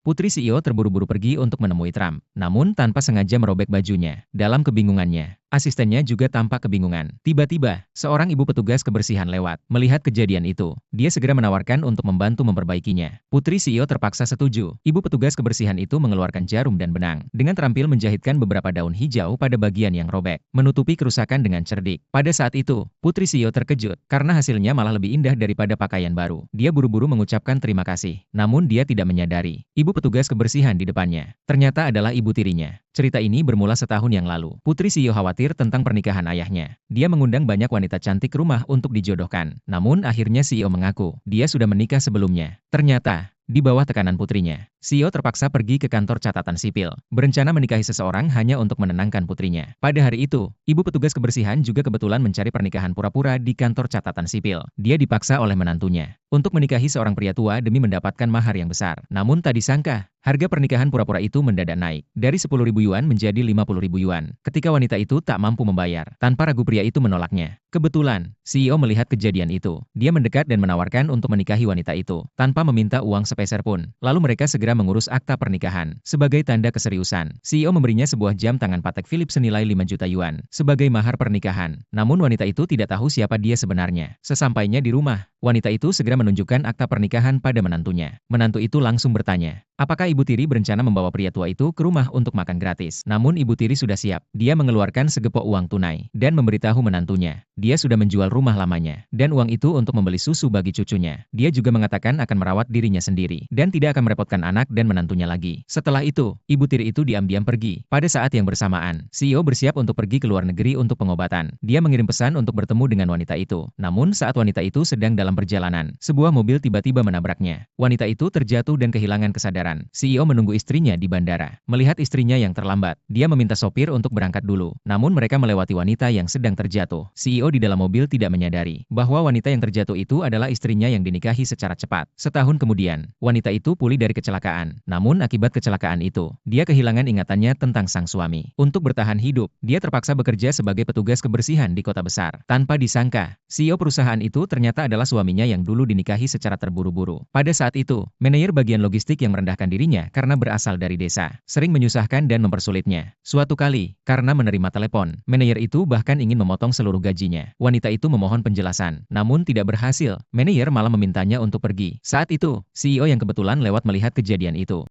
Putri CEO terburu-buru pergi untuk menemui Trump, namun tanpa sengaja merobek bajunya. Dalam kebingungannya, asistennya juga tampak kebingungan. Tiba-tiba, seorang ibu petugas kebersihan lewat. Melihat kejadian itu, dia segera menawarkan untuk membantu memperbaikinya. Putri CEO terpaksa setuju. Ibu petugas kebersihan itu mengeluarkan jarum dan benang. Dengan terampil menjahitkan beberapa daun hijau pada bagian yang robek, menutupi kerusakan dengan cerdik. Pada saat itu, Putri CEO terkejut, karena hasilnya malah lebih indah daripada pakaian baru. Dia buru-buru mengucapkan terima kasih, namun dia tidak menyadari ibu petugas kebersihan di depannya ternyata adalah ibu tirinya. Cerita ini bermula setahun yang lalu. Putri CEO khawatir tentang pernikahan ayahnya. Dia mengundang banyak wanita cantik ke rumah untuk dijodohkan. Namun akhirnya CEO mengaku, dia sudah menikah sebelumnya. Ternyata, di bawah tekanan putrinya, CEO terpaksa pergi ke kantor catatan sipil, berencana menikahi seseorang hanya untuk menenangkan putrinya. Pada hari itu, ibu petugas kebersihan juga kebetulan mencari pernikahan pura-pura di kantor catatan sipil. Dia dipaksa oleh menantunya untuk menikahi seorang pria tua demi mendapatkan mahar yang besar. Namun tak disangka, harga pernikahan pura-pura itu mendadak naik, dari 10.000 yuan menjadi 50.000 yuan. Ketika wanita itu tak mampu membayar, tanpa ragu pria itu menolaknya. Kebetulan, CEO melihat kejadian itu. Dia mendekat dan menawarkan untuk menikahi wanita itu, tanpa meminta uang sepeser pun. Lalu mereka segera mengurus akta pernikahan. Sebagai tanda keseriusan, CEO memberinya sebuah jam tangan Patek Philippe senilai 5 juta yuan, sebagai mahar pernikahan. Namun wanita itu tidak tahu siapa dia sebenarnya. Sesampainya di rumah, wanita itu segera menunjukkan akta pernikahan pada menantunya. Menantu itu langsung bertanya, apakah ibu tiri berencana membawa pria tua itu ke rumah untuk makan gratis? Namun ibu tiri sudah siap. Dia mengeluarkan segepok uang tunai dan memberitahu menantunya, dia sudah menjual rumah lamanya dan uang itu untuk membeli susu bagi cucunya. Dia juga mengatakan akan merawat dirinya sendiri dan tidak akan merepotkan anak dan menantunya lagi. Setelah itu, ibu tiri itu diam-diam pergi. Pada saat yang bersamaan, CEO bersiap untuk pergi ke luar negeri untuk pengobatan. Dia mengirim pesan untuk bertemu dengan wanita itu. Namun saat wanita itu sedang dalam perjalanan, sebuah mobil tiba-tiba menabraknya. Wanita itu terjatuh dan kehilangan kesadaran. CEO menunggu istrinya di bandara. Melihat istrinya yang terlambat, dia meminta sopir untuk berangkat dulu. Namun mereka melewati wanita yang sedang terjatuh. CEO di dalam mobil tidak menyadari bahwa wanita yang terjatuh itu adalah istrinya yang dinikahi secara cepat. Setahun kemudian, wanita itu pulih dari kecelakaan. Namun akibat kecelakaan itu, dia kehilangan ingatannya tentang sang suami. Untuk bertahan hidup, dia terpaksa bekerja sebagai petugas kebersihan di kota besar. Tanpa disangka, CEO perusahaan itu ternyata adalah suaminya yang dulu dinikahi secara terburu-buru. Pada saat itu, manajer bagian logistik yang merendahkan dirinya karena berasal dari desa, sering menyusahkan dan mempersulitnya. Suatu kali, karena menerima telepon, manajer itu bahkan ingin memotong seluruh gajinya. Wanita itu memohon penjelasan, namun tidak berhasil. Manajer malah memintanya untuk pergi. Saat itu, CEO yang kebetulan lewat melihat kejadian itu.